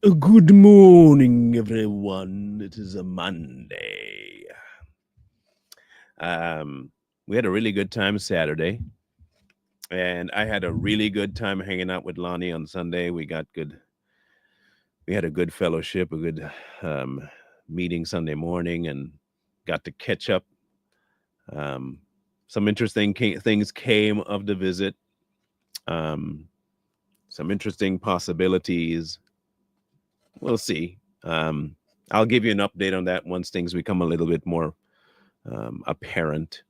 Good morning, everyone. It is a Monday. We had a really good time Saturday, and I had a really good time hanging out with Lonnie on Sunday. We had a good fellowship, a good meeting Sunday morning, and got to catch up. Um, some interesting things came of the visit. Um, some interesting possibilities. We'll see. Um, I'll give you an update on that once things become a little bit more apparent.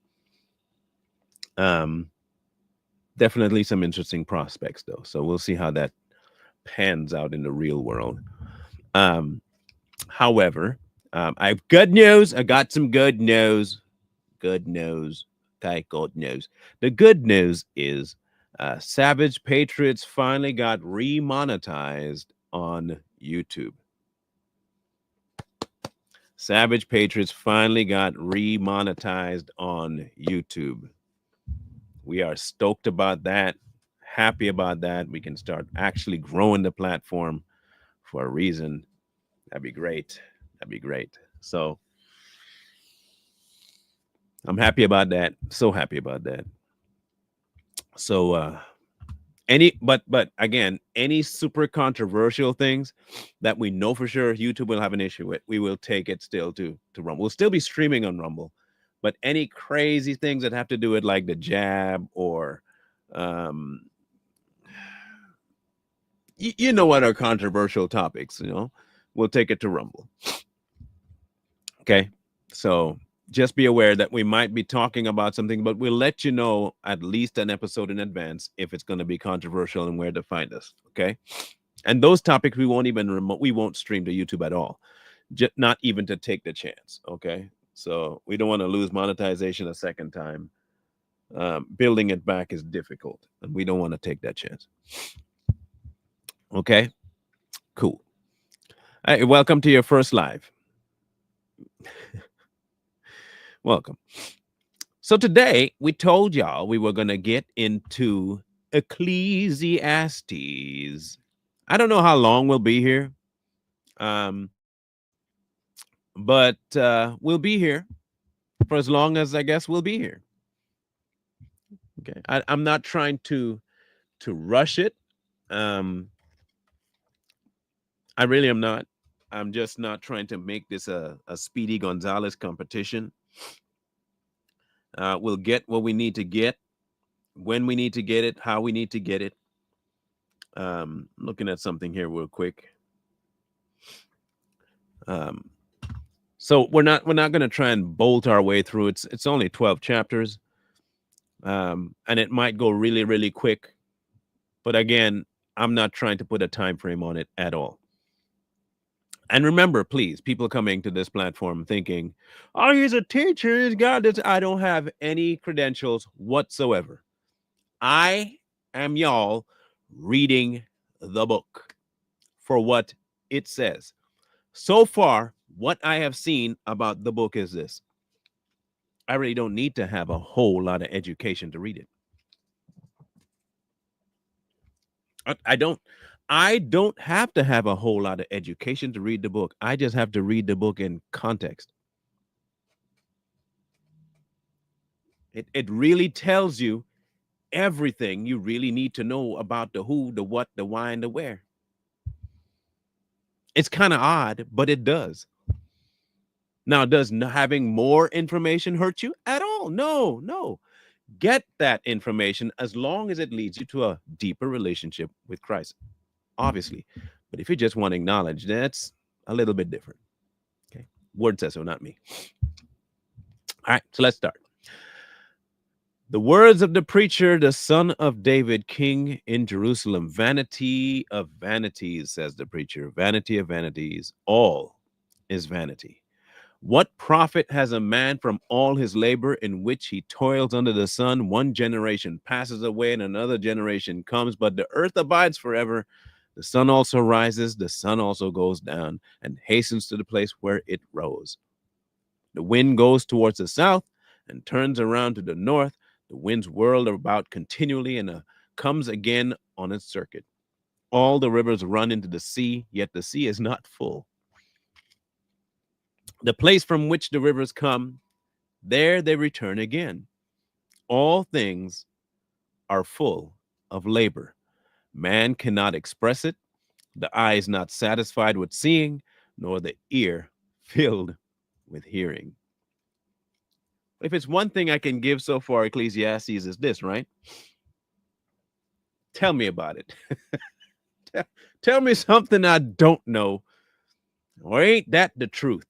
Um, Definitely some interesting prospects, though. So we'll see how that pans out in the real world. Um, However, I've good news. I got some good news. Good news. Okay, good news. The good news is Savage Patriots finally got remonetized on YouTube. Savage Patriots finally got remonetized on YouTube. We are stoked about that, happy about that. We can start actually growing the platform for a reason. That'd be great. That'd be great. So I'm happy about that. So happy about that. So but again, any super controversial things that we know for sure YouTube will have an issue with, we will take it still to Rumble. We'll still be streaming on Rumble, but any crazy things that have to do with like the jab or um you know what are controversial topics, we'll take it to Rumble. Okay. So just be aware that we might be talking about something, but we'll let you know at least an episode in advance if it's going to be controversial and where to find us. Okay. And those topics we won't even we won't stream to YouTube at all. Not even to take the chance. Okay. So we don't want to lose monetization a second time. Building it back is difficult, and we don't want to take that chance. Okay. Cool. Hey, welcome to your first live. Welcome. So today we told y'all we were going to get into Ecclesiastes. I don't know how long we'll be here, um, but we'll be here for as long as I guess we'll be here. Okay, I'm not trying to rush it. Um, I really am not. I'm just not trying to make this a Speedy Gonzalez competition. We'll get what we need to get, when we need to get it, how we need to get it. Looking at something here real quick. Um, so we're not going to try and bolt our way through. It's only 12 chapters, and it might go really really quick. But again, I'm not trying to put a time frame on it at all. And remember, please, people coming to this platform thinking, "Oh, he's a teacher. He's got this." I don't have any credentials whatsoever. I am y'all reading the book for what it says. So far, what I have seen about the book is this: I really don't need to have a whole lot of education to read it. I don't. I don't have to have a whole lot of education to read the book. I just have to read the book in context. It really tells you everything you really need to know about the who, the what, the why, and the where. It's kind of odd, but it does. Now, does having more information hurt you at all? No, no. Get that information as long as it leads you to a deeper relationship with Christ, obviously. But if you're just wanting knowledge, that's a little bit different. Okay. Word says so, not me. All right, so let's start. The words of the preacher, the son of David, king in Jerusalem. Vanity of vanities, says the preacher. Vanity of vanities. All is vanity. What profit has a man from all his labor in which he toils under the sun? One generation passes away and another generation comes, but the earth abides forever. The sun also rises, the sun also goes down and hastens to the place where it rose. The wind goes towards the south and turns around to the north. The winds whirl about continually and comes again on its circuit. All the rivers run into the sea, yet the sea is not full. The place from which the rivers come, there they return again. All things are full of labor. Man cannot express it. The eye is not satisfied with seeing, nor the ear filled with hearing. If it's one thing I can give so far, Ecclesiastes is this, right? Tell me about it. tell, tell me something I don't know. Or ain't that the truth?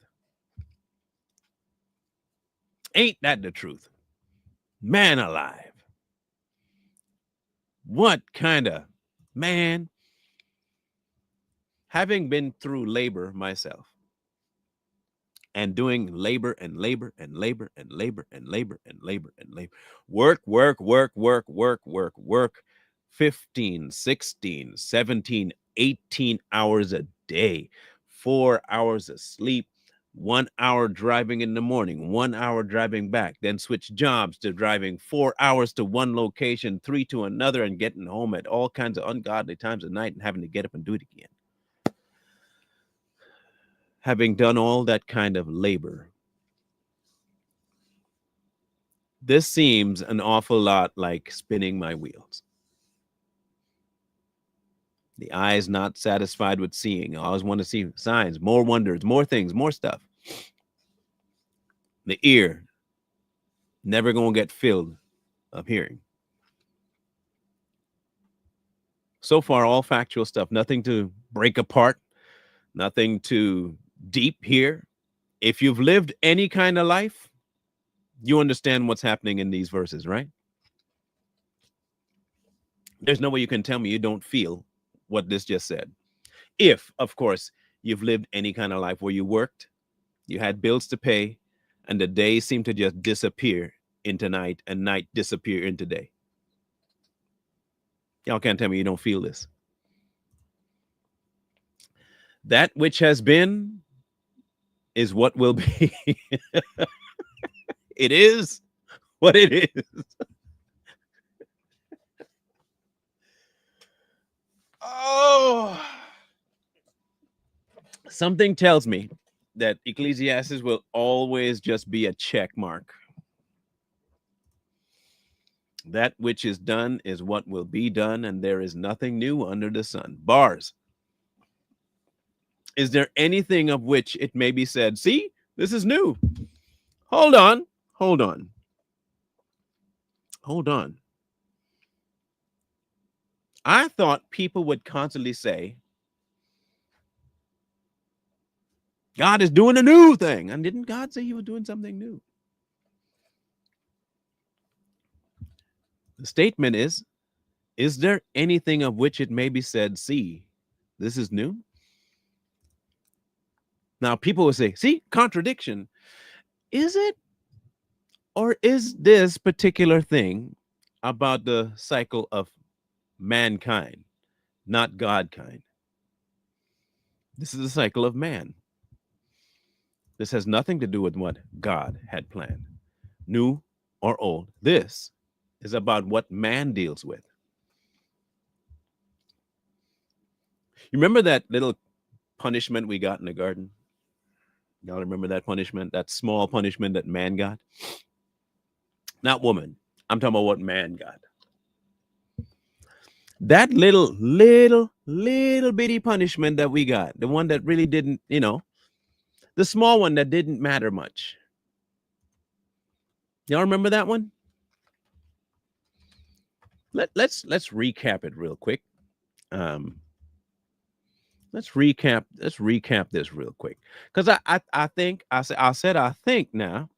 Ain't that the truth? Man alive. What kind of man? Having been through labor myself and doing labor and labor and labor and labor and labor and labor and labor, work, 15, 16, 17, 18 hours a day, 4 hours of sleep, 1 hour driving in the morning, 1 hour driving back, then switch jobs to driving 4 hours to one location, 3 to another, and getting home at all kinds of ungodly times of night and having to get up and do it again. Having done all that kind of labor, this seems an awful lot like spinning my wheels. The eye is not satisfied with seeing. I always want to see signs, more wonders, more things, more stuff. The ear never going to get filled of hearing. So far, all factual stuff, nothing to break apart, nothing to deep here. If you've lived any kind of life, you understand what's happening in these verses, right? There's no way you can tell me you don't feel what this just said. If, of course, you've lived any kind of life where you worked, you had bills to pay, and the day seemed to just disappear into night and night disappear into day. Y'all can't tell me you don't feel this. That which has been is what will be. It is what it is. Oh, something tells me that Ecclesiastes will always just be a check mark. That which is done is what will be done, and there is nothing new under the sun. Bars. Is there anything of which it may be said, see, this is new? Hold on, hold on, hold on. I thought people would constantly say, God is doing a new thing. And didn't God say he was doing something new? The statement is there anything of which it may be said, see, this is new? Now, people will say, see, contradiction. Is it? Or is this particular thing about the cycle of mankind, not Godkind? This is the cycle of man. This has nothing to do with what God had planned, new or old. This is about what man deals with. You remember that little punishment we got in the garden? Y'all remember that punishment, that small punishment that man got? Not woman. I'm talking about what man got. That little bitty punishment that we got, the one that really didn't, the small one that didn't matter much. Y'all remember that one? Let's recap it real quick. Let's recap this real quick, because I think now.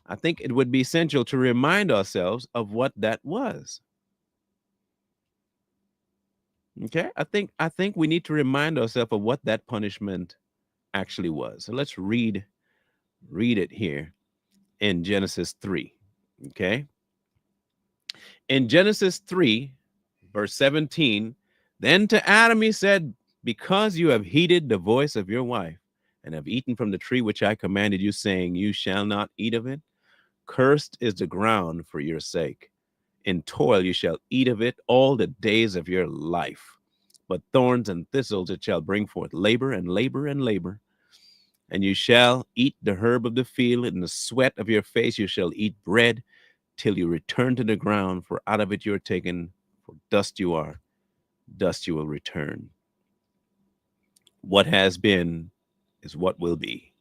I think it would be essential to remind ourselves of what that was. Okay, I think we need to remind ourselves of what that punishment actually was. So let's read it here in Genesis 3. Okay, in Genesis 3, verse 17, then to Adam he said, because you have heeded the voice of your wife and have eaten from the tree which I commanded you, saying, you shall not eat of it, cursed is the ground for your sake. In toil you shall eat of it all the days of your life. but thorns and thistles it shall bring forth. Labor and labor and labor. And you shall eat the herb of the field, in the sweat of your face you shall eat bread till you return to the ground, for out of it you are taken, for dust you are, dust you will return. What has been is what will be.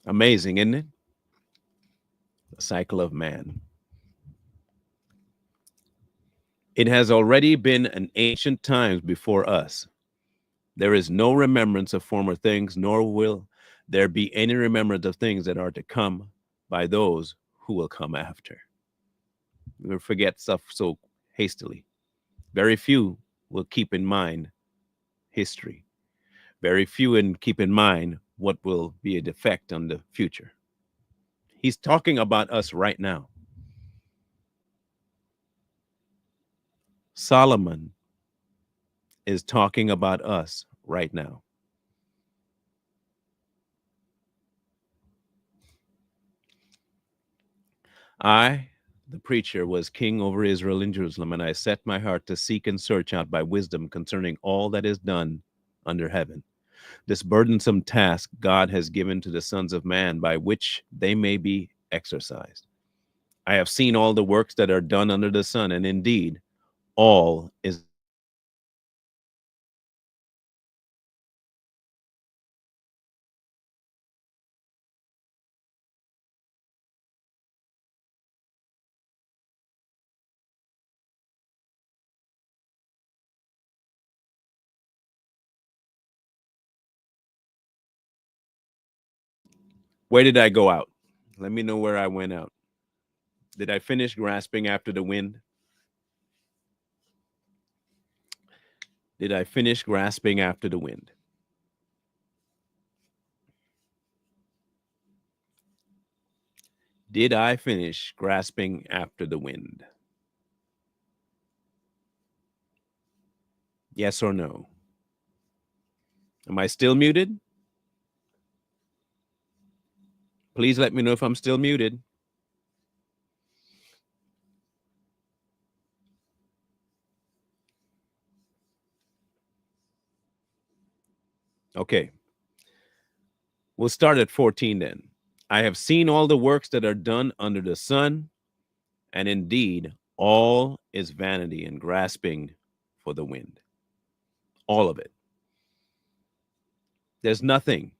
Amazing, isn't it? The cycle of man. It has already been an ancient times before us. There is no remembrance of former things, nor will there be any remembrance of things that are to come by those who will come after. We forget stuff so hastily. Very few will keep in mind history. Very few and keep in mind what will be a defect on the future. He's talking about us right now. Solomon is talking about us right now. I, the preacher, was king over Israel in Jerusalem, and I set my heart to seek and search out by wisdom concerning all that is done under heaven. This burdensome task God has given to the sons of man, by which they may be exercised. I have seen all the works that are done under the sun, and indeed, all is vanity and grasping Where did I go out? Let me know where I went out. Did I finish grasping after the wind? Did I finish grasping after the wind? Did I finish grasping after the wind? Yes or no? Am I still muted? Please let me know if I'm still muted. Okay. We'll start at 14 then. I have seen all the works that are done under the sun, and indeed, all is vanity and grasping for the wind. All of it. There's nothing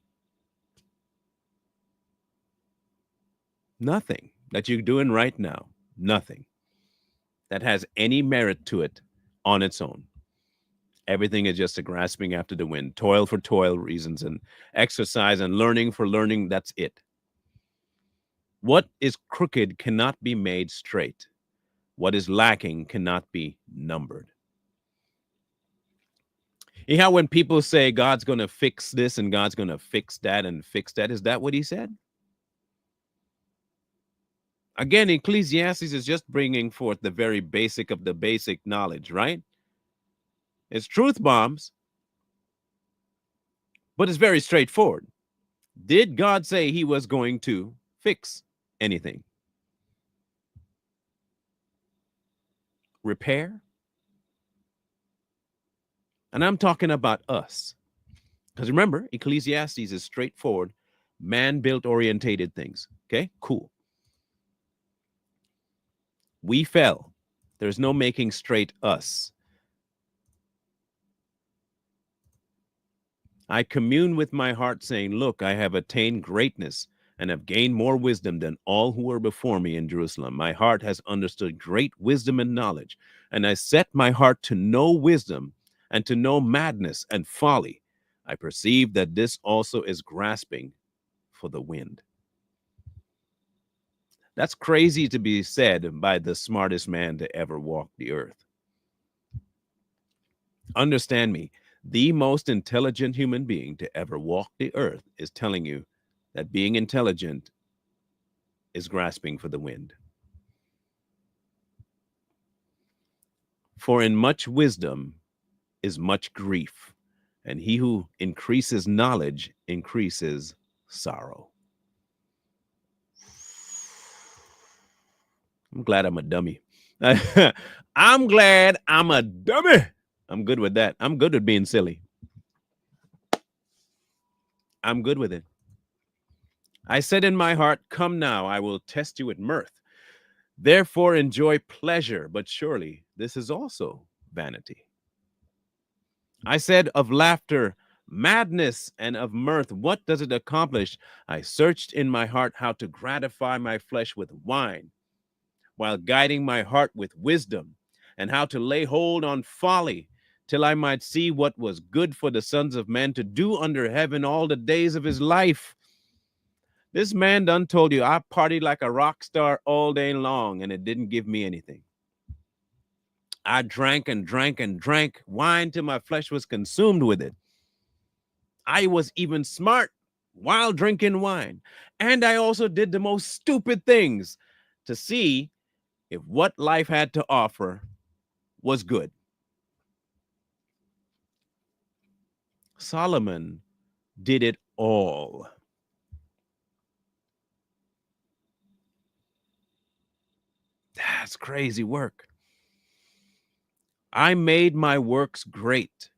that you're doing right now, nothing that has any merit to it on its own. Everything is just a grasping after the wind, toil for toil reasons, and exercise and learning for learning. That's it. What is crooked cannot be made straight. What is lacking cannot be numbered. You know how when people say God's going to fix this and God's going to fix that and fix that, is that what he said? Again, Ecclesiastes is just bringing forth the very basic of the basic knowledge, right? It's truth bombs, but it's very straightforward. Did God say he was going to fix anything? Repair? And I'm talking about us. Because remember, Ecclesiastes is straightforward, man built orientated things. Okay, cool. We fell. There's no making straight us. I commune with my heart, saying, look, I have attained greatness and have gained more wisdom than all who were before me in Jerusalem. My heart has understood great wisdom and knowledge, and I set my heart to know wisdom and to know madness and folly. I perceive that this also is grasping for the wind. That's crazy to be said by the smartest man to ever walk the earth. Understand me, the most intelligent human being to ever walk the earth is telling you that being intelligent is grasping for the wind. For in much wisdom is much grief, and he who increases knowledge increases sorrow. I'm glad I'm a dummy. I'm glad I'm a dummy. I'm good with that. I'm good with being silly. I'm good with it. I said in my heart, come now, I will test you with mirth. Therefore enjoy pleasure, but surely this is also vanity. I said of laughter, madness, and of mirth, what does it accomplish? I searched in my heart how to gratify my flesh with wine, while guiding my heart with wisdom, and how to lay hold on folly, till I might see what was good for the sons of men to do under heaven all the days of his life. This man done told you I partied like a rock star all day long, and it didn't give me anything. I drank and drank and drank wine till my flesh was consumed with it. I was even smart while drinking wine. And I also did the most stupid things to see if what life had to offer was good. Solomon did it all. That's crazy work. I made my works great.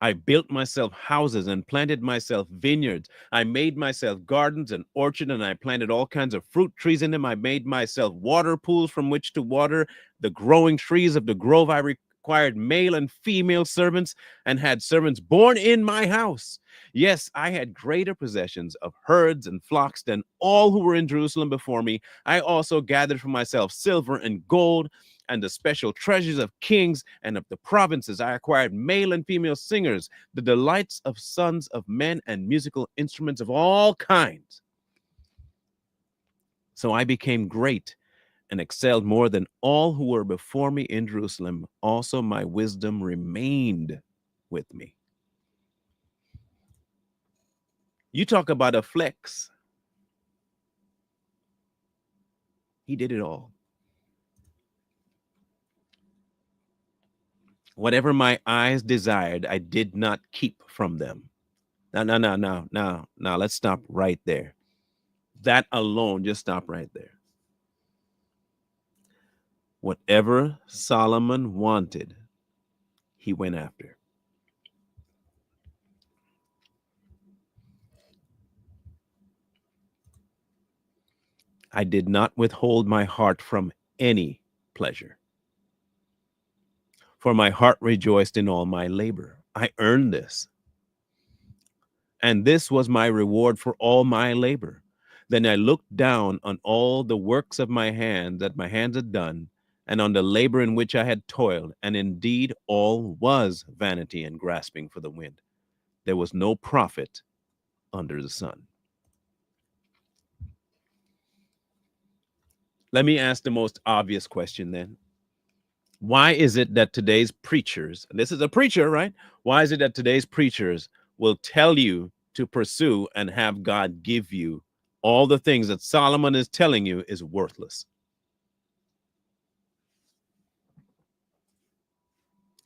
I built myself houses and planted myself vineyards. I made myself gardens and orchards, and I planted all kinds of fruit trees in them. I made myself water pools from which to water the growing trees of the grove. I required male and female servants and had servants born in my house. Yes, I had greater possessions of herds and flocks than all who were in Jerusalem before me. I also gathered for myself silver and gold and the special treasures of kings and of the provinces. I acquired male and female singers, the delights of sons of men, and musical instruments of all kinds. So I became great and excelled more than all who were before me in Jerusalem. Also, my wisdom remained with me. You talk about a flex. He did it all. Whatever my eyes desired, I did not keep from them. Now, let's stop right there. That alone, just stop right there. Whatever Solomon wanted, he went after. I did not withhold my heart from any pleasure, for my heart rejoiced in all my labor. I earned this, and this was my reward for all my labor. Then I looked down on all the works of my hand that my hands had done, and on the labor in which I had toiled, and indeed all was vanity and grasping for the wind. There was no profit under the sun. Let me ask the most obvious question then. Why is it that today's preachers, and this is a preacher, right? Why is it that today's preachers will tell you to pursue and have God give you all the things that Solomon is telling you is worthless?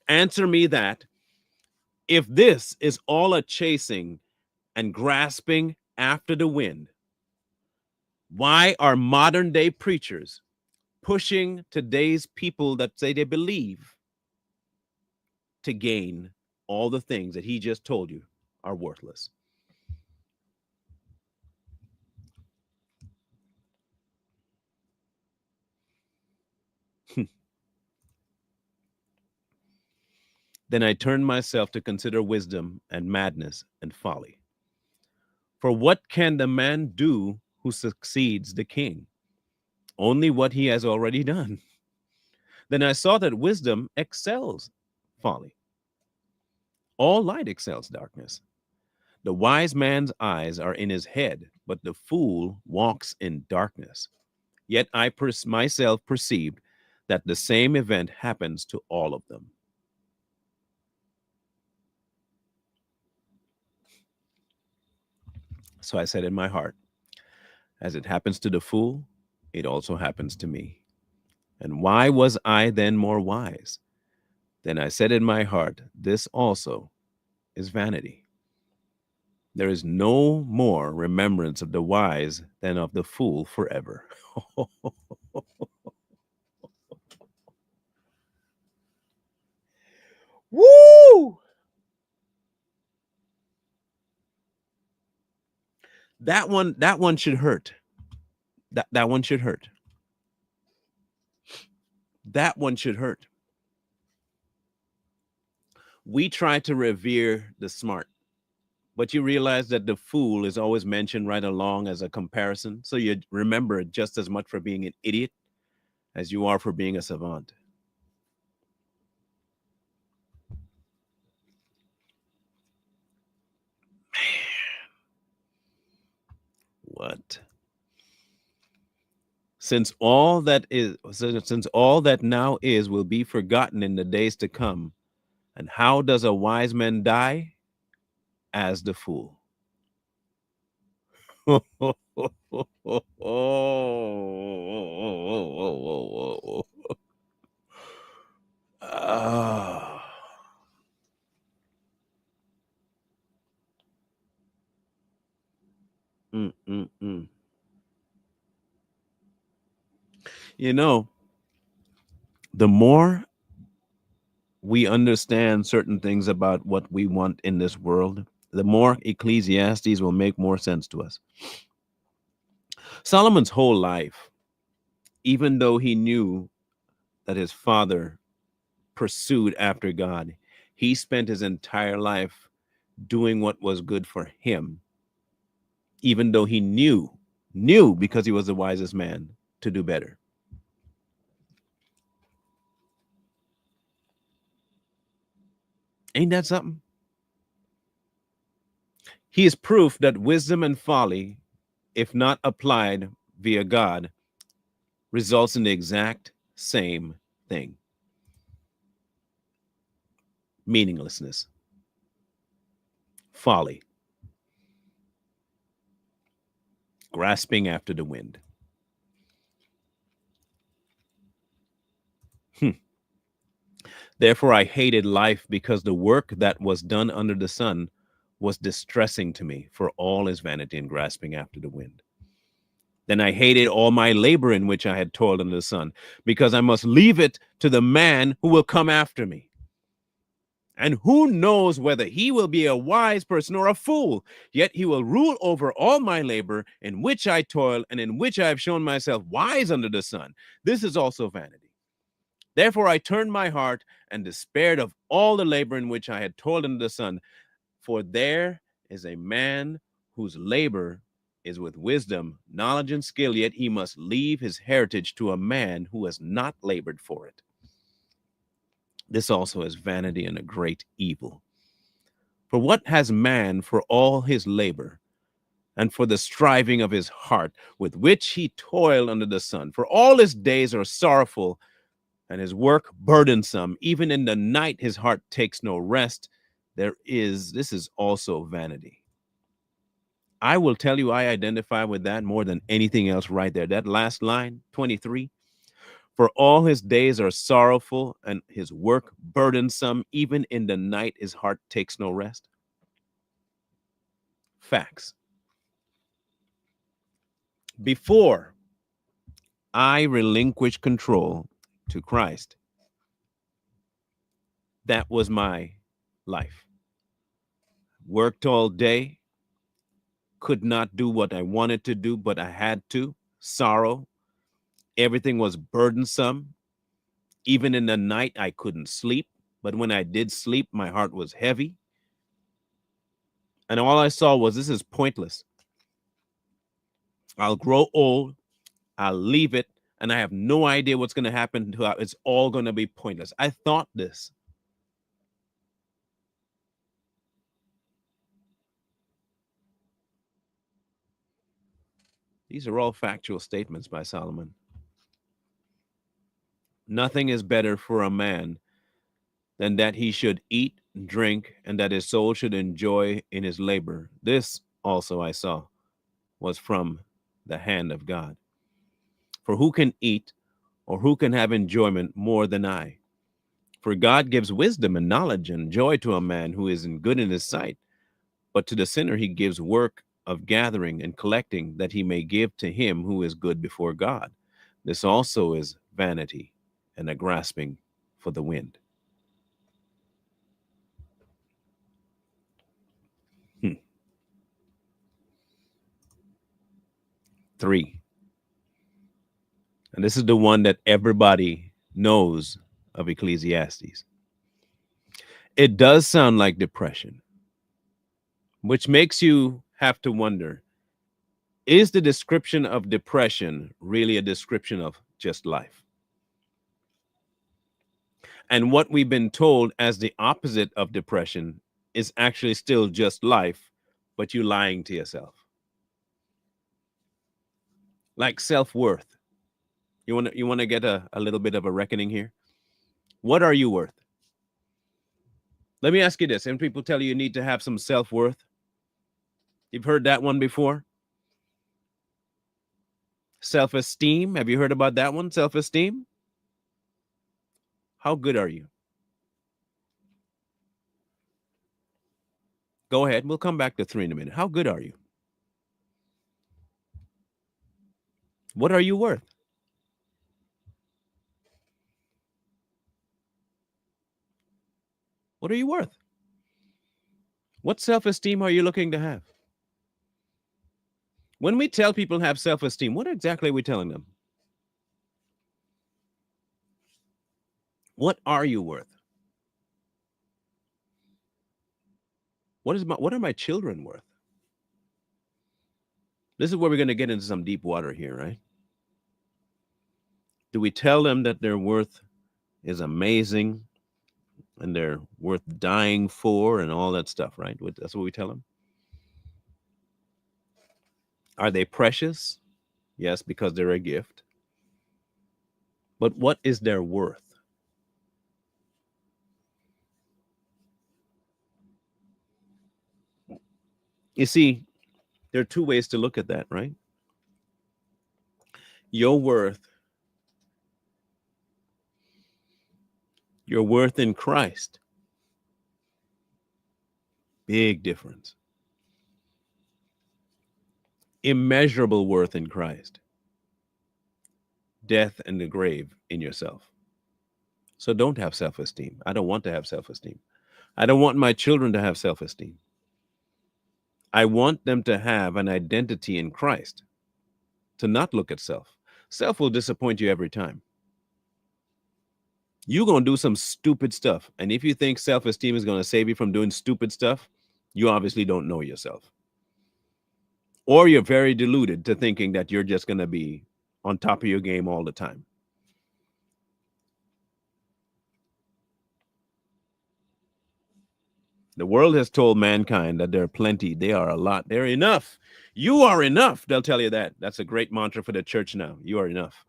Answer me that. If this is all a chasing and grasping after the wind, why are modern day preachers pushing today's people that say they believe to gain all the things that he just told you are worthless? Then I turned myself to consider wisdom and madness and folly. For what can the man do who succeeds the king? Only what he has already done. Then I saw that wisdom excels folly. All light excels darkness. The wise man's eyes are in his head, but the fool walks in darkness. Yet I myself perceived that the same event happens to all of them. So I said in my heart, as it happens to the fool, it also happens to me. And why was I then more wise? Then I said in my heart, this also is vanity. There is no more remembrance of the wise than of the fool forever. Woo! That one should hurt. That one should hurt. That one should hurt. We try to revere the smart, but you realize that the fool is always mentioned right along as a comparison. So you remember it just as much for being an idiot as you are for being a savant. What? Since all that now is will be forgotten in the days to come, and how does a wise man die? As the fool. Ah. Mm, mm, mm. You know, the more we understand certain things about what we want in this world, the more Ecclesiastes will make more sense to us. Solomon's whole life, even though he knew that his father pursued after God, he spent his entire life doing what was good for him, even though he knew because he was the wisest man to do better. Ain't that something? He is proof that wisdom and folly, if not applied via God, results in the exact same thing: meaninglessness, folly, grasping after the wind. Hmm. Therefore, I hated life because the work that was done under the sun was distressing to me, for all is vanity and grasping after the wind. Then I hated all my labor in which I had toiled under the sun, because I must leave it to the man who will come after me. And who knows whether he will be a wise person or a fool? Yet he will rule over all my labor in which I toil and in which I have shown myself wise under the sun. This is also vanity. Therefore I turned my heart and despaired of all the labor in which I had toiled under the sun. For there is a man whose labor is with wisdom, knowledge, and skill, yet he must leave his heritage to a man who has not labored for it. This also is vanity and a great evil. For what has man for all his labor, and for the striving of his heart, with which he toiled under the sun? For all his days are sorrowful, and his work burdensome. Even in the night his heart takes no rest. This is also vanity. I will tell you, I identify with that more than anything else right there. That last line, 23. For all his days are sorrowful, and his work burdensome. Even in the night his heart takes no rest. Facts. Before I relinquished control to Christ, that was my life. Worked all day, could not do what I wanted to do, but I had to. Sorrow. Everything was burdensome. Even in the night, I couldn't sleep. But when I did sleep, my heart was heavy. And all I saw was, this is pointless. I'll grow old. I'll leave it. And I have no idea what's going to happen to it. It's all going to be pointless. I thought this. These are all factual statements by Solomon. Nothing is better for a man than that he should eat, drink, and that his soul should enjoy in his labor. This also I saw was from the hand of God. For who can eat or who can have enjoyment more than I? For God gives wisdom and knowledge and joy to a man who is in good in his sight, but to the sinner he gives work of gathering and collecting, that he may give to him who is good before God. This also is vanity and a grasping for the wind. 3. And this is the one that everybody knows of Ecclesiastes. It does sound like depression, which makes you have to wonder, is the description of depression really a description of just life? And what we've been told as the opposite of depression is actually still just life, but you lying to yourself. Like self-worth. You want to get a little bit of a reckoning here? What are you worth? Let me ask you this. And people tell you you need to have some self-worth. You've heard that one before? Self-esteem. Have you heard about that one? Self-esteem. How good are you? Go ahead. We'll come back to 3 in a minute. How good are you? What are you worth? What are you worth? What self-esteem are you looking to have? When we tell people have self-esteem, what exactly are we telling them? What are you worth? What are my children worth? This is where we're going to get into some deep water here, right? Do we tell them that their worth is amazing and they're worth dying for and all that stuff, right? That's what we tell them. Are they precious? Yes, because they're a gift. But what is their worth? You see, there are two ways to look at that, right? Your worth, your worth in Christ, big difference. Immeasurable worth in Christ, death and the grave in yourself. So don't have self esteem. I don't want to have self esteem. I don't want my children to have self esteem. I want them to have an identity in Christ, to not look at self. Self will disappoint you every time. You're going to do some stupid stuff. And if you think self esteem is going to save you from doing stupid stuff, you obviously don't know yourself. Or you're very deluded to thinking that you're just going to be on top of your game all the time. The world has told mankind that there are plenty, they are a lot, they're enough. You are enough. They'll tell you that. That's a great mantra for the church now. You are enough.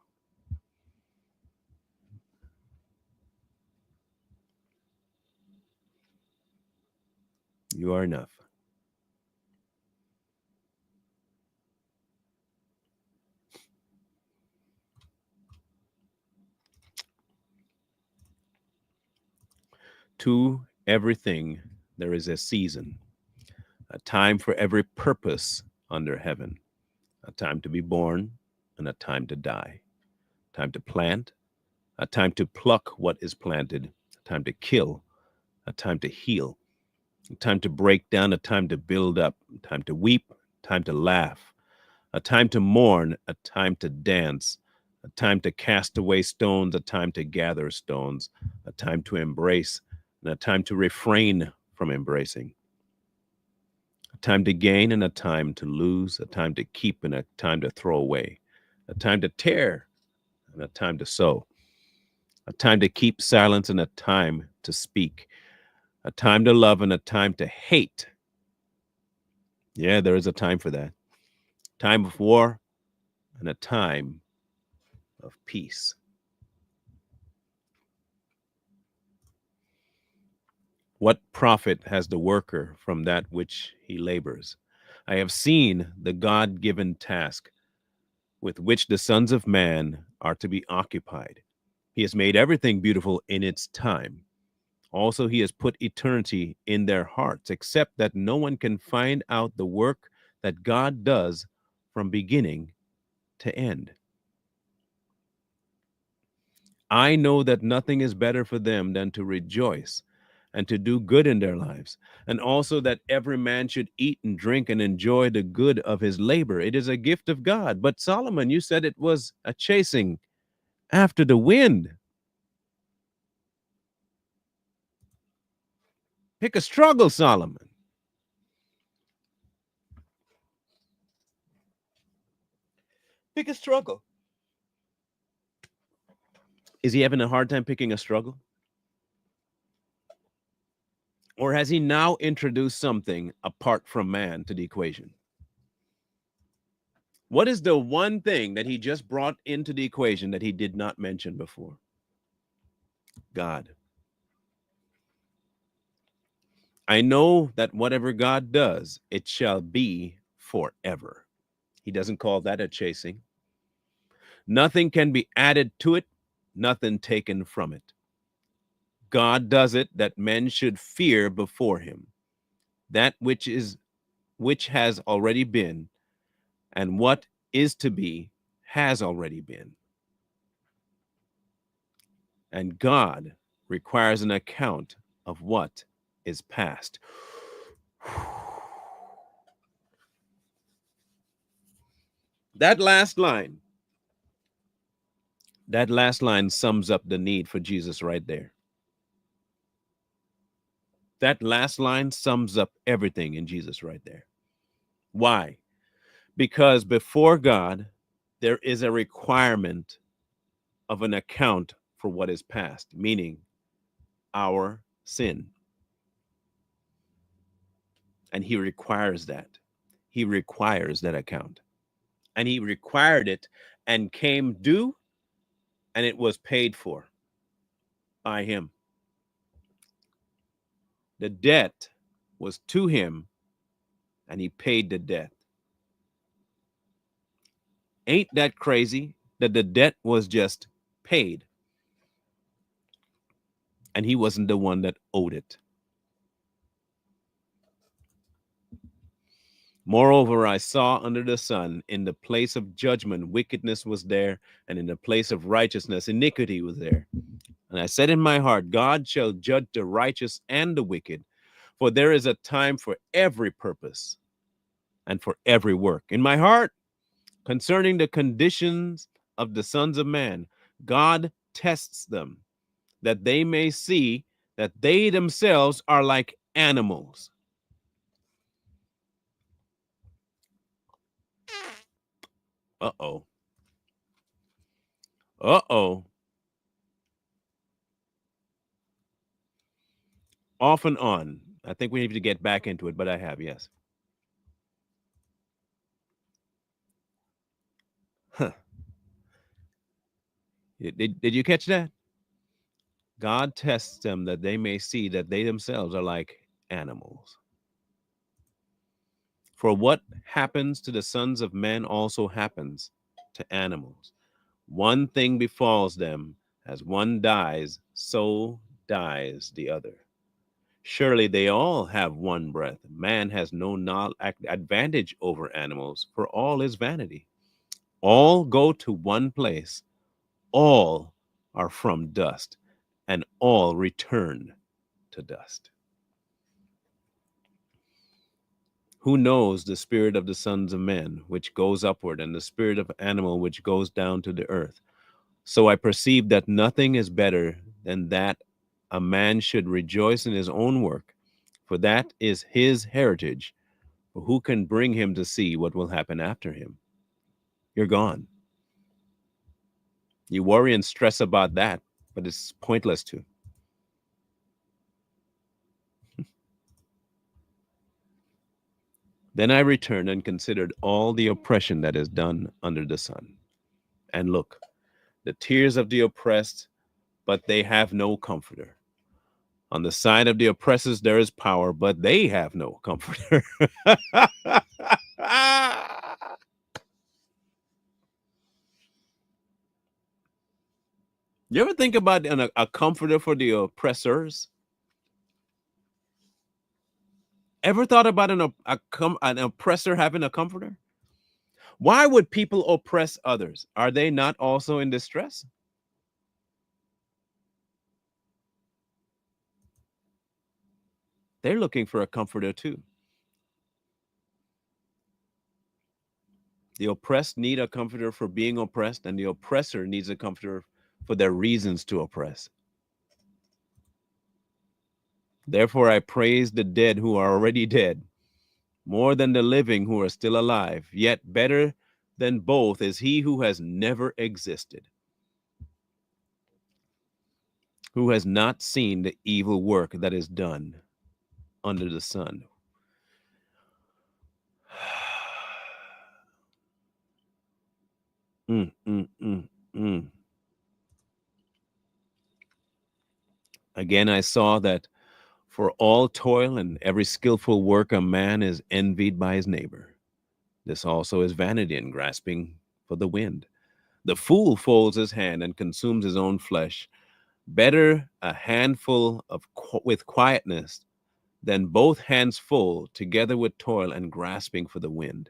You are enough. To everything, there is a season, a time for every purpose under heaven, a time to be born and a time to die, time to plant, a time to pluck what is planted, a time to kill, a time to heal, a time to break down, a time to build up, a time to weep, a time to laugh, a time to mourn, a time to dance, a time to cast away stones, a time to gather stones, a time to embrace, and a time to refrain from embracing, a time to gain and a time to lose, a time to keep and a time to throw away, a time to tear and a time to sow, a time to keep silence and a time to speak, a time to love and a time to hate. Yeah, there is a time for that. Time of war and a time of peace. What profit has the worker from that which he labors? I have seen the God given task with which the sons of man are to be occupied. He has made everything beautiful in its time. Also, he has put eternity in their hearts, except that no one can find out the work that God does from beginning to end. I know that nothing is better for them than to rejoice and to do good in their lives, and also that every man should eat and drink and enjoy the good of his labor. It is a gift of God. But Solomon, you said it was a chasing after the wind. Pick a struggle, Solomon. Pick a struggle. Is he having a hard time picking a struggle? Or has he now introduced something apart from man to the equation? What is the one thing that he just brought into the equation that he did not mention before? God. I know that whatever God does, it shall be forever. He doesn't call that a chasing. Nothing can be added to it, nothing taken from it. God does it that men should fear before him. That which has already been, and what is to be has already been. And God requires an account of what is past. That last line, that last line sums up the need for Jesus right there. That last line sums up everything in Jesus right there. Why? Because before God, there is a requirement of an account for what is past, meaning our sin. And he requires that. He requires that account. And he required it and came due, and it was paid for by him. The debt was to him, and he paid the debt. Ain't that crazy that the debt was just paid, and he wasn't the one that owed it? Moreover, I saw under the sun, in the place of judgment, wickedness was there, and in the place of righteousness, iniquity was there. And I said in my heart, God shall judge the righteous and the wicked, for there is a time for every purpose and for every work. In my heart, concerning the conditions of the sons of man, God tests them, that they may see that they themselves are like animals. Uh-oh. Uh-oh. Off and on. I think we need to get back into it, but I have, yes. Huh. Did you catch that? God tests them that they may see that they themselves are like animals. For what happens to the sons of men also happens to animals. One thing befalls them, as one dies, so dies the other. Surely they all have one breath. Man has no advantage over animals, for all is vanity. All go to one place. All are from dust, and all return to dust. Who knows the spirit of the sons of men, which goes upward, and the spirit of animal, which goes down to the earth? So I perceive that nothing is better than that a man should rejoice in his own work, for that is his heritage. For who can bring him to see what will happen after him? You're gone. You worry and stress about that, but it's pointless to. Then I returned and considered all the oppression that is done under the sun. And look, the tears of the oppressed, but they have no comforter. On the side of the oppressors there is power, but they have no comforter. You ever think about a comforter for the oppressors? Ever thought about an oppressor having a comforter? Why would people oppress others? Are they not also in distress? They're looking for a comforter too. The oppressed need a comforter for being oppressed, and the oppressor needs a comforter for their reasons to oppress. Therefore, I praise the dead who are already dead more than the living who are still alive. Yet better than both is he who has never existed, who has not seen the evil work that is done under the sun. Mm, mm, mm, mm. Again, I saw that for all toil and every skillful work, a man is envied by his neighbor. This also is vanity and grasping for the wind. The fool folds his hand and consumes his own flesh. Better a handful with quietness than both hands full together with toil and grasping for the wind.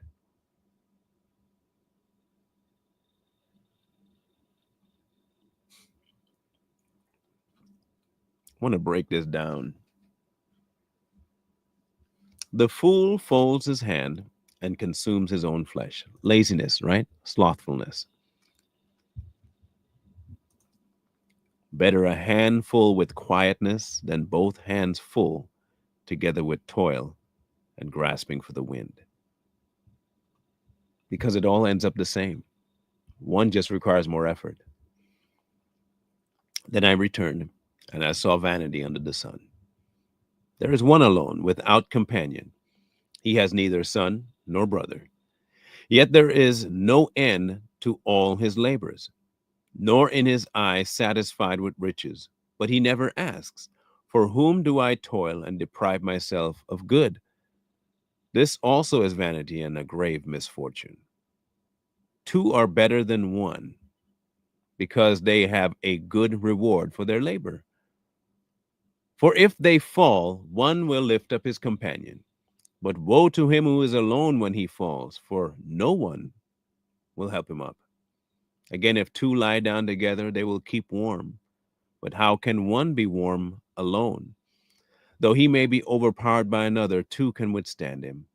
I want to break this down. The fool folds his hand and consumes his own flesh. Laziness, right? Slothfulness. Better a handful with quietness than both hands full together with toil and grasping for the wind. Because it all ends up the same. One just requires more effort. Then I returned, and I saw vanity under the sun. There is one alone, without companion. He has neither son nor brother. Yet there is no end to all his labors, nor in his eye satisfied with riches. But he never asks, for whom do I toil and deprive myself of good? This also is vanity and a grave misfortune. Two are better than one, because they have a good reward for their labor. For if they fall, one will lift up his companion. But woe to him who is alone when he falls, for no one will help him up. Again, if two lie down together, they will keep warm. But how can one be warm alone? Though he may be overpowered by another, two can withstand him.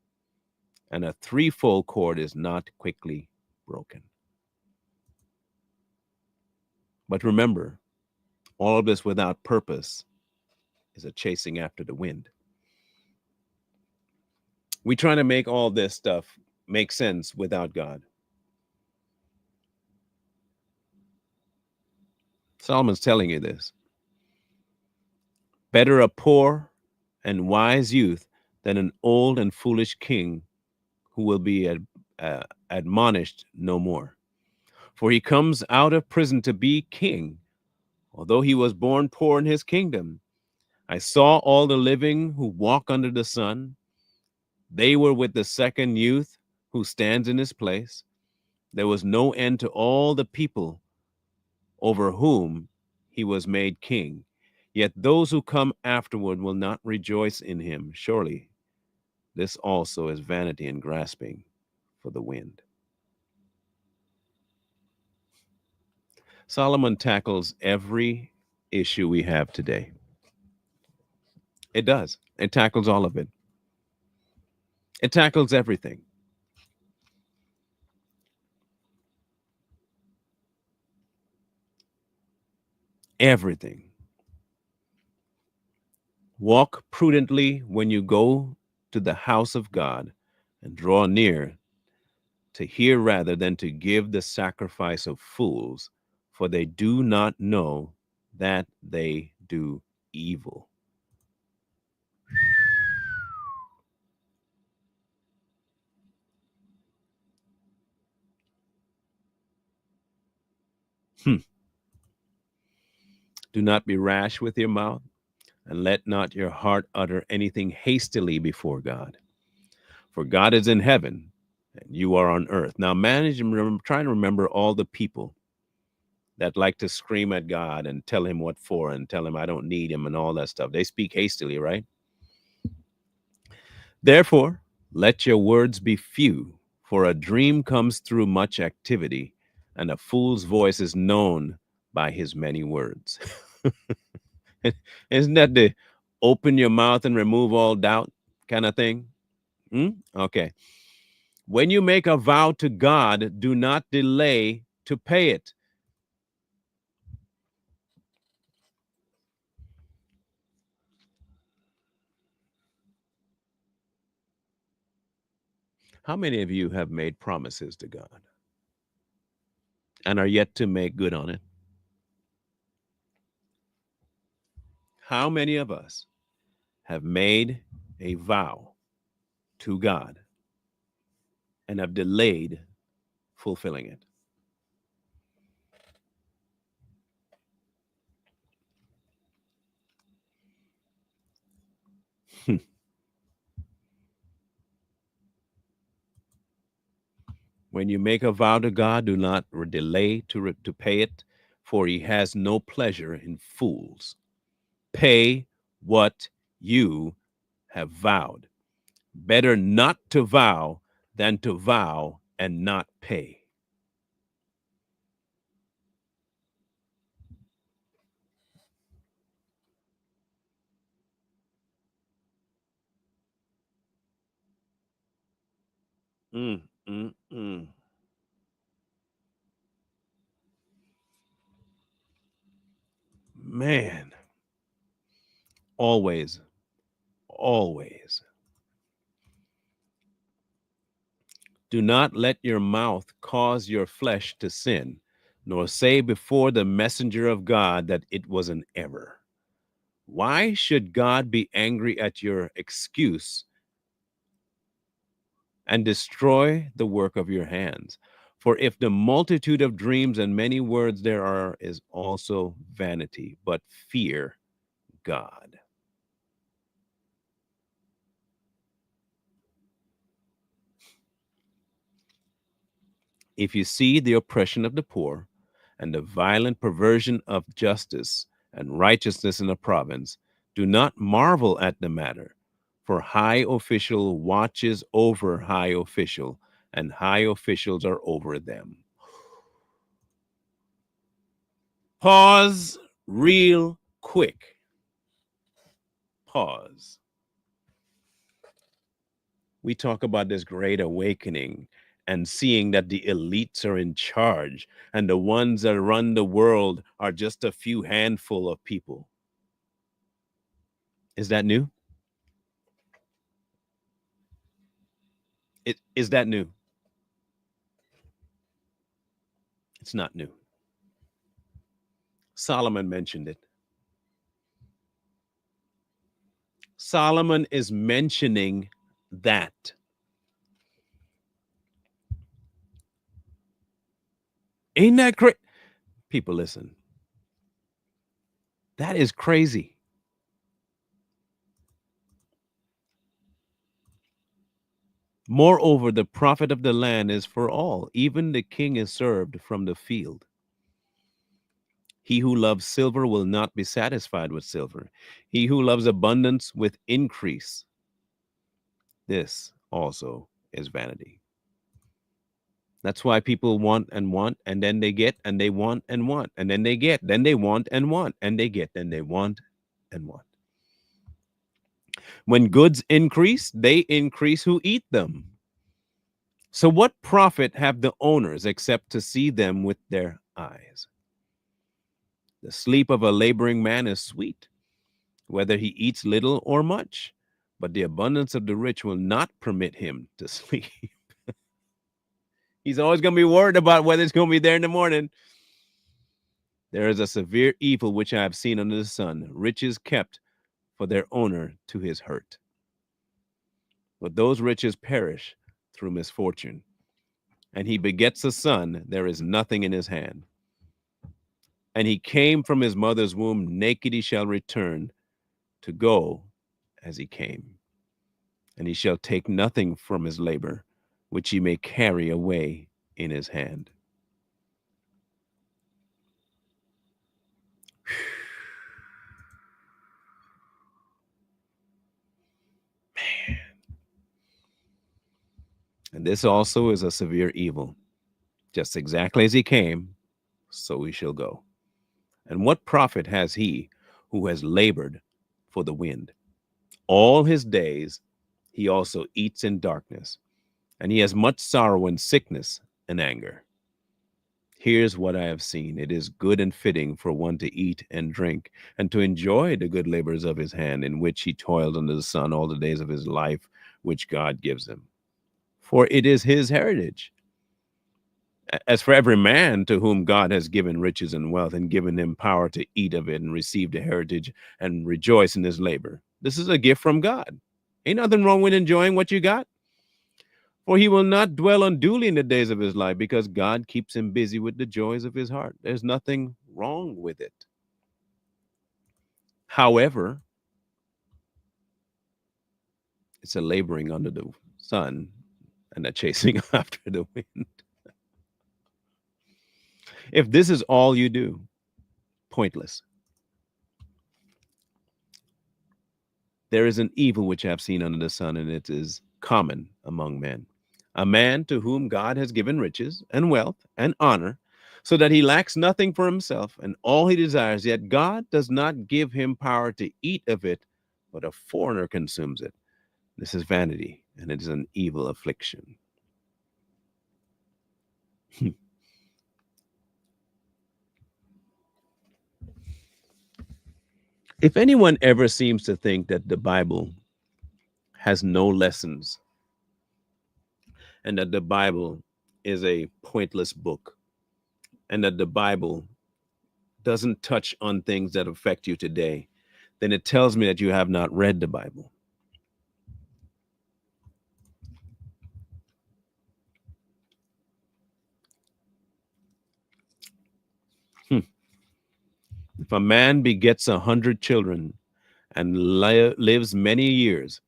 And a threefold cord is not quickly broken. But remember, all of this without purpose is a chasing after the wind. We try to make all this stuff make sense without God. Solomon's telling you this. Better a poor and wise youth than an old and foolish king who will be admonished no more. For he comes out of prison to be king, although he was born poor in his kingdom. I saw all the living who walk under the sun. They were with the second youth who stands in his place. There was no end to all the people over whom he was made king. Yet those who come afterward will not rejoice in him. Surely this also is vanity and grasping for the wind. Solomon tackles every issue we have today. It does. It tackles all of it. It tackles everything. Everything. Walk prudently when you go to the house of God, and draw near to hear rather than to give the sacrifice of fools, for they do not know that they do evil. Hmm. Do not be rash with your mouth, and let not your heart utter anything hastily before God. For God is in heaven, and you are on earth. Now, manage and remember, try to remember all the people that like to scream at God and tell him what for and tell him I don't need him and all that stuff. They speak hastily, right? Therefore, let your words be few, for a dream comes through much activity, and a fool's voice is known by his many words. Isn't that the open your mouth and remove all doubt kind of thing? Okay. When you make a vow to God, do not delay to pay it. How many of you have made promises to God and are yet to make good on it? How many of us have made a vow to God and have delayed fulfilling it? When you make a vow to God, do not delay to pay it, for he has no pleasure in fools. Pay what you have vowed. Better not to vow than to vow and not pay. Mm, mm, mm. Man, always, always. Do not let your mouth cause your flesh to sin, nor say before the messenger of God that it was an error. Why should God be angry at your excuse and destroy the work of your hands? For if the multitude of dreams and many words there are is also vanity, but fear God. If you see the oppression of the poor and the violent perversion of justice and righteousness in a province, do not marvel at the matter, for high official watches over high official, and high officials are over them. Pause real quick. Pause. We talk about this great awakening and seeing that the elites are in charge and the ones that run the world are just a few handful of people. Is that new? Is that new? It's not new. Solomon mentioned it. Solomon is mentioning that. Ain't that crazy? People, listen. That is crazy. Moreover, the profit of the land is for all. Even the king is served from the field. He who loves silver will not be satisfied with silver. He who loves abundance with increase. This also is vanity. That's why people want, and then they get, and they want, and then they get, then they want, and they get, then they want and want. When goods increase, they increase who eat them. So, what profit have the owners except to see them with their eyes? The sleep of a laboring man is sweet, whether he eats little or much, but the abundance of the rich will not permit him to sleep. He's always going to be worried about whether it's going to be there in the morning. There is a severe evil which I have seen under the sun, riches kept for their owner to his hurt. But those riches perish through misfortune, and he begets a son, there is nothing in his hand. And he came from his mother's womb, naked he shall return to go as he came. And he shall take nothing from his labor, which he may carry away in his hand. And this also is a severe evil. Just exactly as he came, so he shall go. And what profit has he who has labored for the wind. All his days he also eats in darkness, and he has much sorrow and sickness and anger. Here's what I have seen. It is good and fitting for one to eat and drink, and to enjoy the good labors of his hand, in which he toils under the sun all the days of his life, which God gives him. For it is his heritage. As for every man to whom God has given riches and wealth, and given him power to eat of it, and receive the heritage, and rejoice in his labor, this is a gift from God. Ain't nothing wrong with enjoying what you got. For he will not dwell unduly in the days of his life, because God keeps him busy with the joys of his heart. There's nothing wrong with it. However, it's a laboring under the sun and a chasing after the wind. If this is all you do, pointless. There is an evil which I have seen under the sun, and it is common among men. A man to whom God has given riches and wealth and honor, so that he lacks nothing for himself and all he desires, yet God does not give him power to eat of it, but a foreigner consumes it. This is vanity, and it is an evil affliction. If anyone ever seems to think that the Bible has no lessons and that the Bible is a pointless book and that the Bible doesn't touch on things that affect you today, then it tells me that you have not read the Bible. Hmm. If a man begets 100 children and lives many years,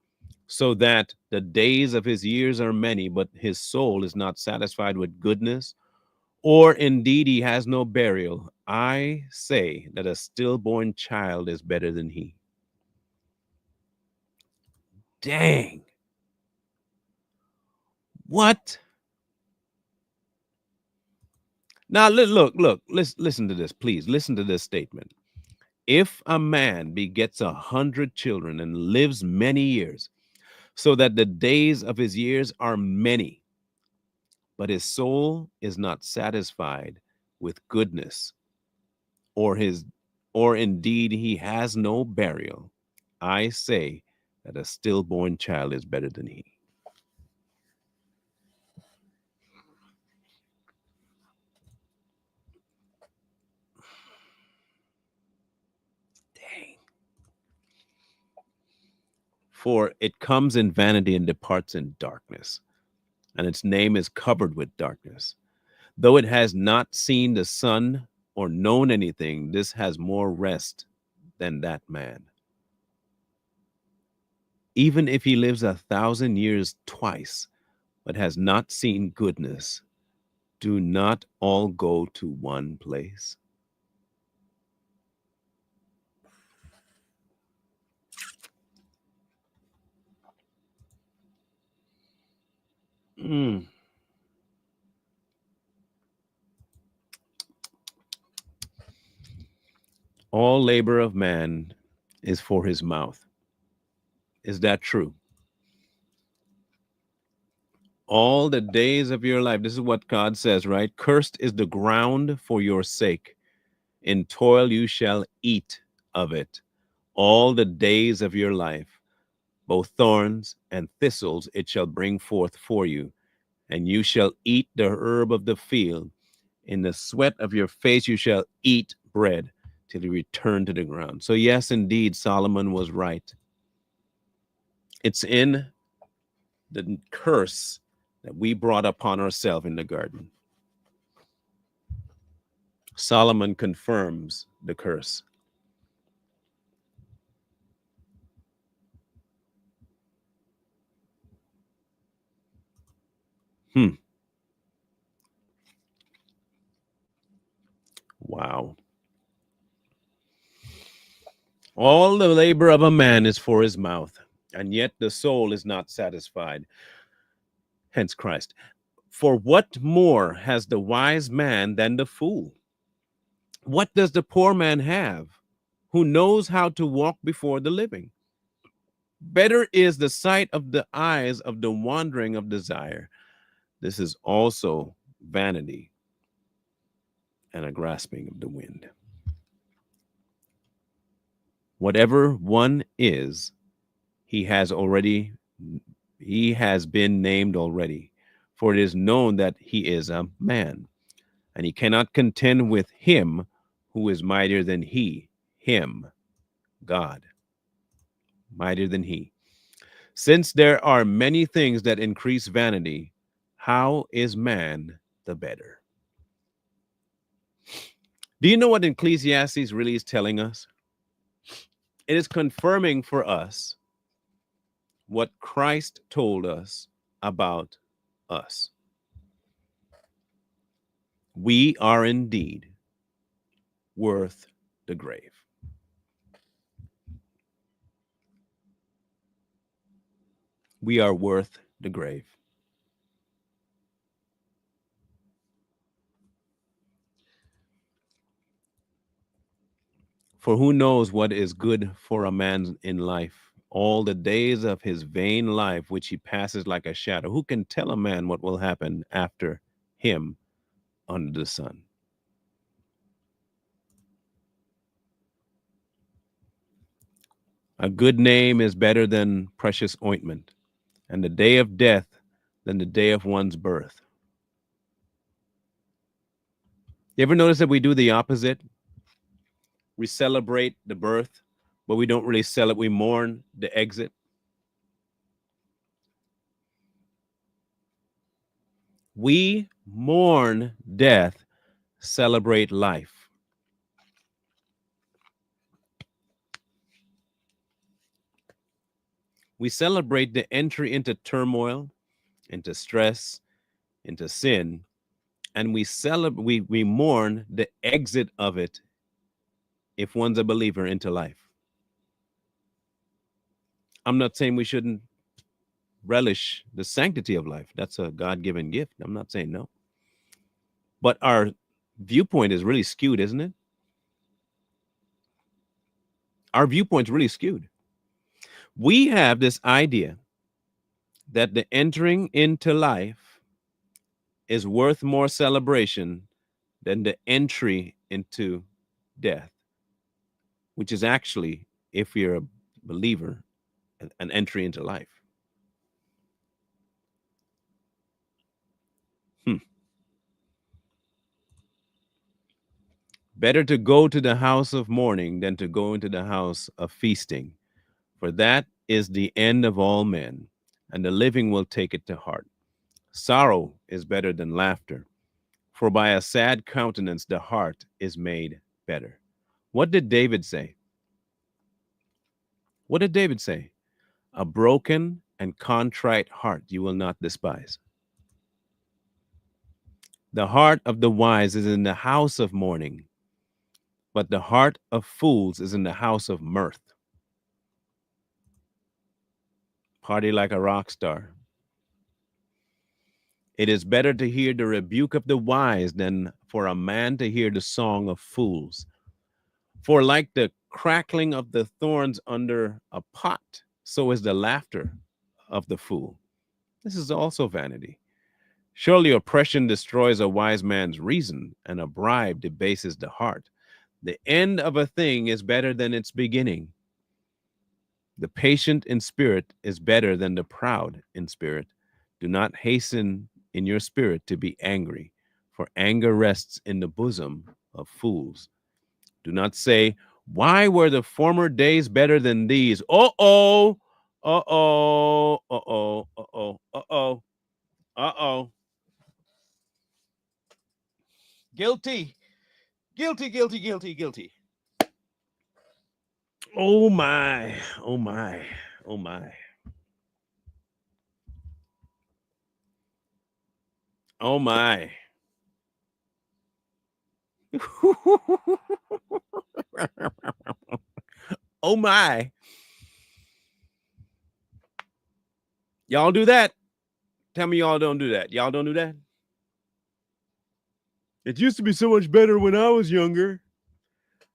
so that the days of his years are many, but his soul is not satisfied with goodness, or indeed he has no burial, I say that a stillborn child is better than he. Dang. What? Now, listen to this, please. Listen to this statement. If a man begets 100 children and lives many years, so that the days of his years are many, but his soul is not satisfied with goodness, or his or indeed he has no burial, I say that a stillborn child is better than he. Dang. For it comes in vanity and departs in darkness, and its name is covered with darkness. Though it has not seen the sun or known anything, this has more rest than that man. Even if he lives 1,000 years twice, but has not seen goodness, do not all go to one place? Mm. All labor of man is for his mouth. Is that true? All the days of your life, this is what God says, right? Cursed is the ground for your sake. In toil you shall eat of it all the days of your life. Both thorns and thistles it shall bring forth for you, and you shall eat the herb of the field. In the sweat of your face you shall eat bread till you return to the ground. So, yes, indeed, Solomon was right. It's in the curse that we brought upon ourselves in the garden. Solomon confirms the curse. Hmm. Wow. All the labor of a man is for his mouth, and yet the soul is not satisfied. Hence Christ. For what more has the wise man than the fool? What does the poor man have who knows how to walk before the living. Better is the sight of the eyes of the wandering of desire. This is also vanity and a grasping of the wind. Whatever one is, he has already he has been named already, for it is known that he is a man, and he cannot contend with him who is mightier than he, him, God, mightier than he. Since there are many things that increase vanity, how is man the better? Do you know what Ecclesiastes really is telling us? It is confirming for us what Christ told us about us. We are indeed worth the grave. We are worth the grave. For who knows what is good for a man in life? All the days of his vain life, which he passes like a shadow. Who can tell a man what will happen after him under the sun? A good name is better than precious ointment, and the day of death than the day of one's birth. You ever notice that we do the opposite? We celebrate the birth, but we don't really celebrate, we mourn the exit. We mourn death, celebrate life. We celebrate the entry into turmoil, into stress, into sin, and we mourn the exit of it if one's a believer into life. I'm not saying we shouldn't relish the sanctity of life. That's a God-given gift. I'm not saying no. But our viewpoint is really skewed, isn't it? Our viewpoint's really skewed. We have this idea that the entering into life is worth more celebration than the entry into death, which is actually, if you're a believer, an entry into life. Hmm. Better to go to the house of mourning than to go into the house of feasting, for that is the end of all men, and the living will take it to heart. Sorrow is better than laughter, for by a sad countenance the heart is made better. What did David say? What did David say? A broken and contrite heart you will not despise. The heart of the wise is in the house of mourning, but the heart of fools is in the house of mirth. Party like a rock star. It is better to hear the rebuke of the wise than for a man to hear the song of fools. For like the crackling of the thorns under a pot, so is the laughter of the fool. This is also vanity. Surely oppression destroys a wise man's reason, and a bribe debases the heart. The end of a thing is better than its beginning. The patient in spirit is better than the proud in spirit. Do not hasten in your spirit to be angry, for anger rests in the bosom of fools. Do not say, why were the former days better than these? Uh-oh, uh-oh, uh-oh, uh-oh, uh-oh, uh-oh. Guilty, guilty, guilty, guilty, guilty. Oh my, oh my, oh my, oh my. Oh my. Y'all do that? Tell me y'all don't do that. Y'all don't do that? It used to be so much better when I was younger.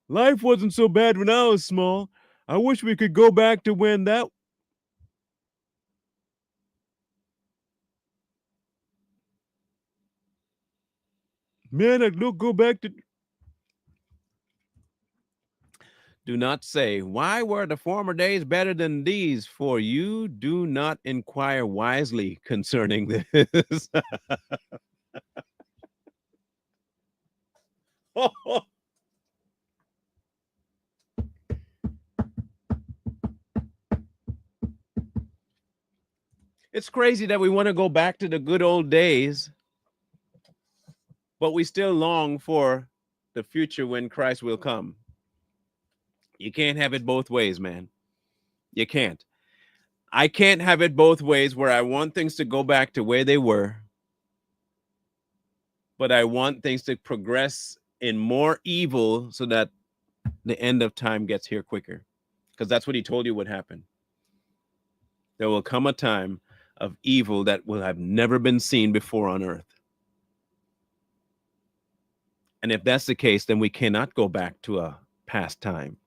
Life wasn't so bad when I was small. I wish we could go back to when that. Man, I'd go back to. Do not say, why were the former days better than these? For you do not inquire wisely concerning this. It's crazy that we want to go back to the good old days, but we still long for the future when Christ will come. You can't have it both ways, man. You can't. I can't have it both ways where I want things to go back to where they were, but I want things to progress in more evil so that the end of time gets here quicker. Because that's what he told you would happen. There will come a time of evil that will have never been seen before on earth. And if that's the case, then we cannot go back to a past time.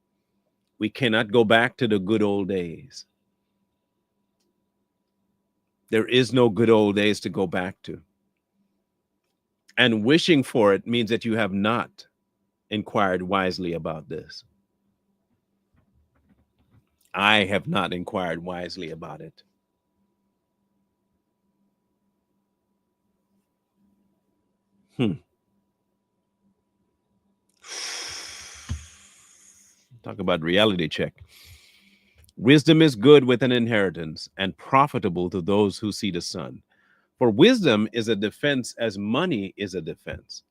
We cannot go back to the good old days. There is no good old days to go back to. And wishing for it means that you have not inquired wisely about this. I have not inquired wisely about it. Talk about reality check. Wisdom is good with an inheritance and profitable to those who see the sun. For wisdom is a defense as money is a defense.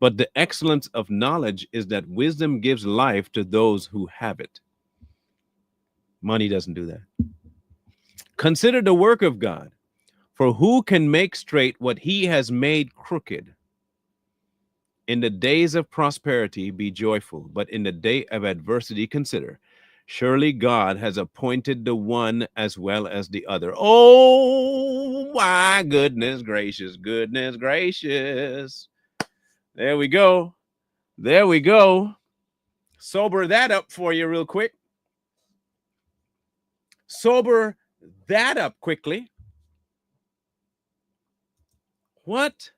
But the excellence of knowledge is that wisdom gives life to those who have it. Money doesn't do that. Consider the work of God, for who can make straight what he has made crooked? In the days of prosperity, be joyful, but in the day of adversity, consider. Surely God has appointed the one as well as the other. Oh, my goodness gracious, goodness gracious. There we go. There we go. Sober that up for you real quick. Sober that up quickly. What?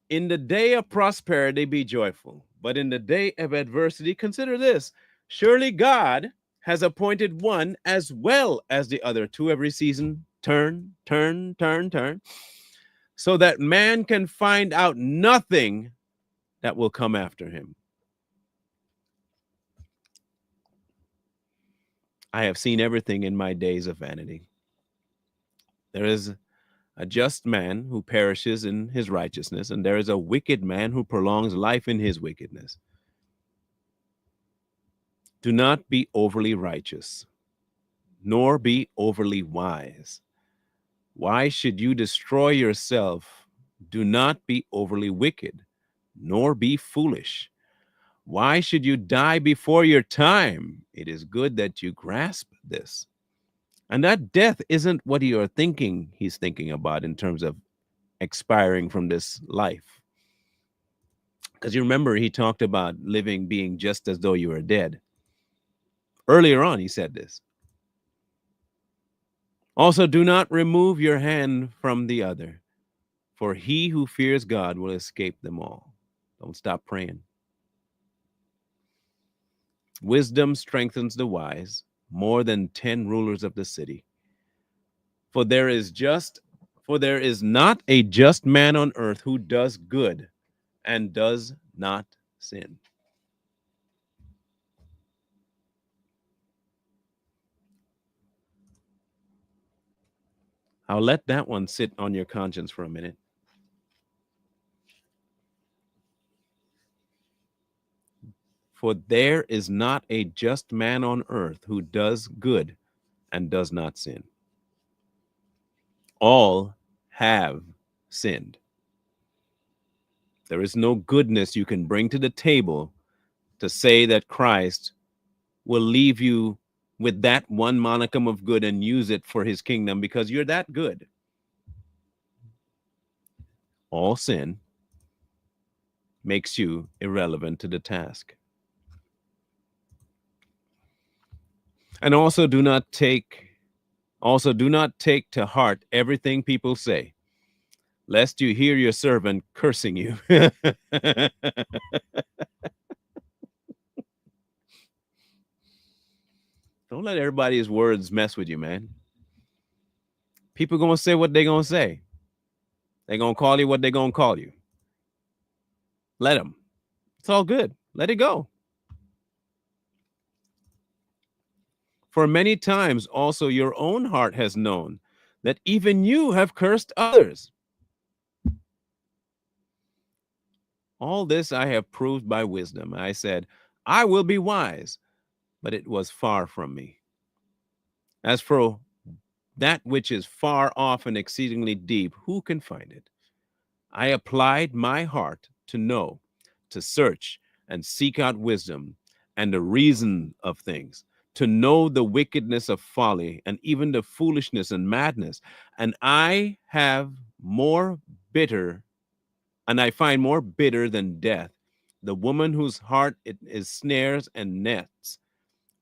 In the day of prosperity, be joyful, but in the day of adversity, consider this. Surely God has appointed one as well as the other to every season. Turn, turn, turn, turn, so that man can find out nothing that will come after him. I have seen everything in my days of vanity. There is a just man who perishes in his righteousness, and there is a wicked man who prolongs life in his wickedness. Do not be overly righteous, nor be overly wise. Why should you destroy yourself? Do not be overly wicked, nor be foolish. Why should you die before your time? It is good that you grasp this. And that death isn't what you're thinking he's thinking about in terms of expiring from this life. Because you remember he talked about living being just as though you were dead. Earlier on, he said this. Also, do not remove your hand from the other, for he who fears God will escape them all. Don't stop praying. Wisdom strengthens the wise more than 10 rulers of the city. For there is not a just man on earth who does good and does not sin. I'll let that one sit on your conscience for a minute. For there is not a just man on earth who does good and does not sin. All have sinned. There is no goodness you can bring to the table to say that Christ will leave you with that one monicum of good and use it for his kingdom because you're that good. All sin, makes you irrelevant to the task. And do not take to heart everything people say, lest you hear your servant cursing you. Don't let everybody's words mess with you, man. People gonna say what they gonna say. They gonna call you what they gonna call you. Let them. It's all good. Let it go. For many times also your own heart has known that even you have cursed others. All this I have proved by wisdom. I said, I will be wise, but it was far from me. As for that which is far off and exceedingly deep, who can find it? I applied my heart to know, to search and seek out wisdom and the reason of things, to know the wickedness of folly and even the foolishness and madness. And I have more bitter, and I find more bitter than death, the woman whose heart it is snares and nets,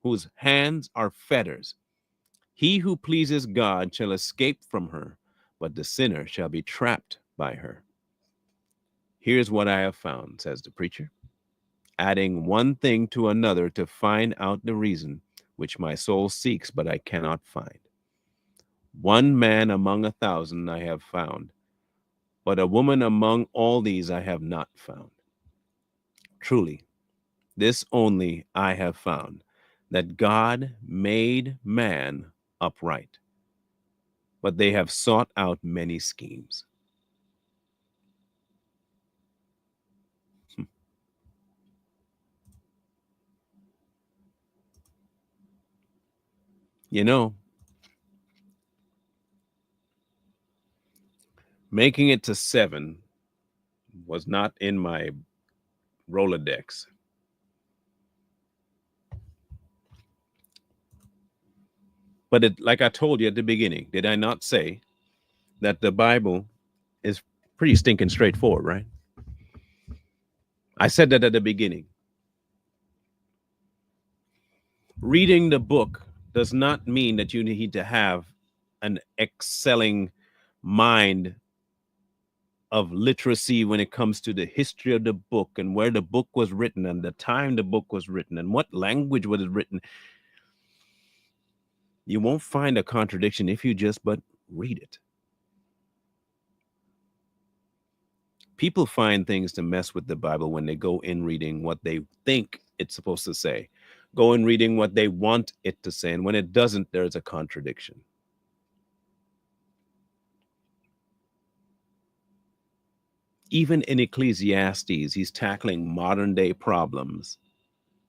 whose hands are fetters. He who pleases God shall escape from her, but the sinner shall be trapped by her. Here's what I have found, says the preacher, adding one thing to another to find out the reason which my soul seeks, but I cannot find. One man among 1,000 I have found, but a woman among all these I have not found. Truly, this only I have found, that God made man upright, but they have sought out many schemes. You know, making it to 7 was not in my Rolodex. But it, like I told you at the beginning, did I not say that the Bible is pretty stinking straightforward, right? I said that at the beginning. Reading the book does not mean that you need to have an excelling mind of literacy when it comes to the history of the book and where the book was written and the time the book was written and what language was written. You won't find a contradiction if you just but read it. People find things to mess with the Bible when they go in reading what they think it's supposed to say, go in reading what they want it to say, and when it doesn't, there's a contradiction. Even in Ecclesiastes, he's tackling modern day problems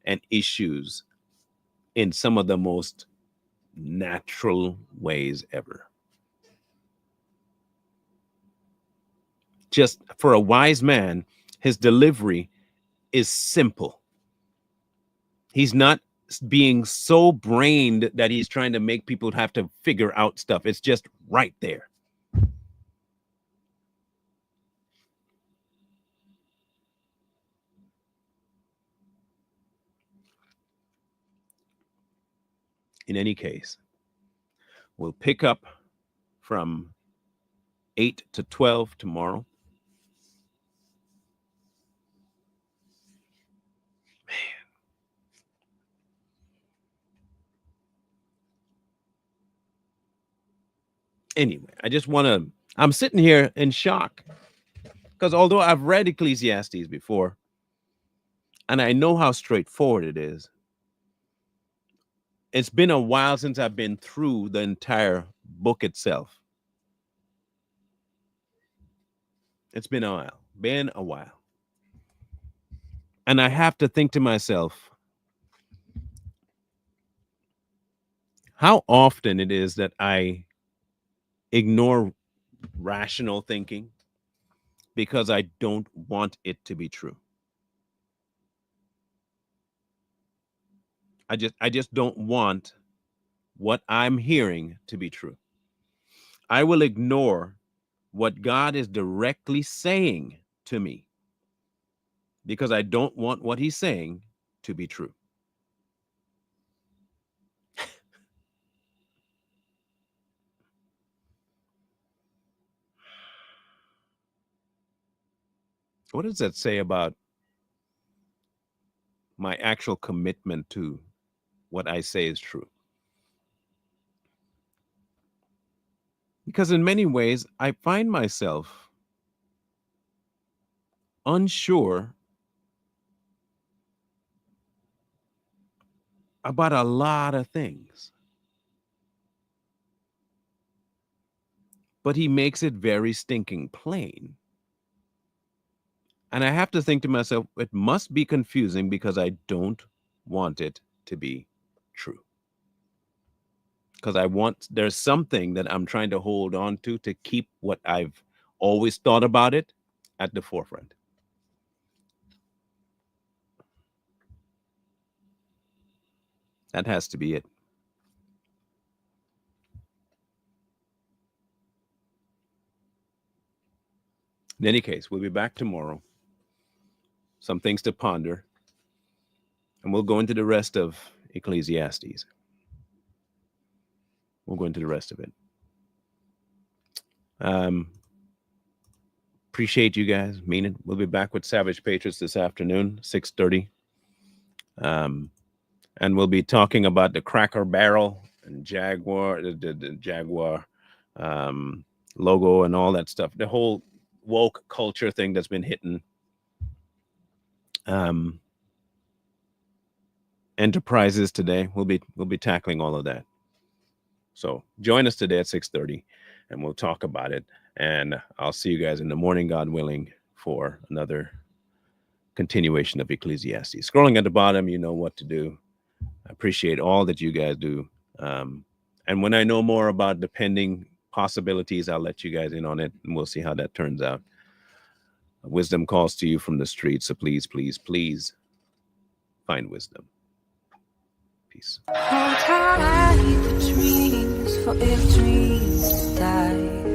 and issues in some of the most natural ways ever. Just for a wise man, his delivery is simple. He's not being so brained that he's trying to make people have to figure out stuff. It's just right there. In any case, we'll pick up from 8 to 12 tomorrow. Anyway, I just want to, I'm sitting here in shock because although I've read Ecclesiastes before and I know how straightforward it is, it's been a while since I've been through the entire book itself. It's been a while. And I have to think to myself, how often it is that I ignore rational thinking because I don't want it to be true. I just don't want what I'm hearing to be true. I will ignore what God is directly saying to me because I don't want what he's saying to be true. What does that say about my actual commitment to what I say is true? Because in many ways, I find myself unsure about a lot of things. But he makes it very stinking plain. And I have to think to myself, it must be confusing because I don't want it to be true. Because there's something that I'm trying to hold on to keep what I've always thought about it at the forefront. That has to be it. In any case, we'll be back tomorrow. Some things to ponder. And we'll go into the rest of Ecclesiastes. We'll go into the rest of it. Appreciate you guys. Mean it. We'll be back with Savage Patriots this afternoon, 6:30. And we'll be talking about the Cracker Barrel and Jaguar, the Jaguar logo and all that stuff. The whole woke culture thing that's been hitting enterprises today. We'll be tackling all of that. So join us today at 6:30, and we'll talk about it. And I'll see you guys in the morning, God willing, for another continuation of Ecclesiastes. Scrolling at the bottom, you know what to do. I appreciate all that you guys do. And when I know more about the pending possibilities, I'll let you guys in on it, and we'll see how that turns out. Wisdom calls to you from the street, so please, please, please find wisdom. Peace. Hold tight the dreams, for if dreams die.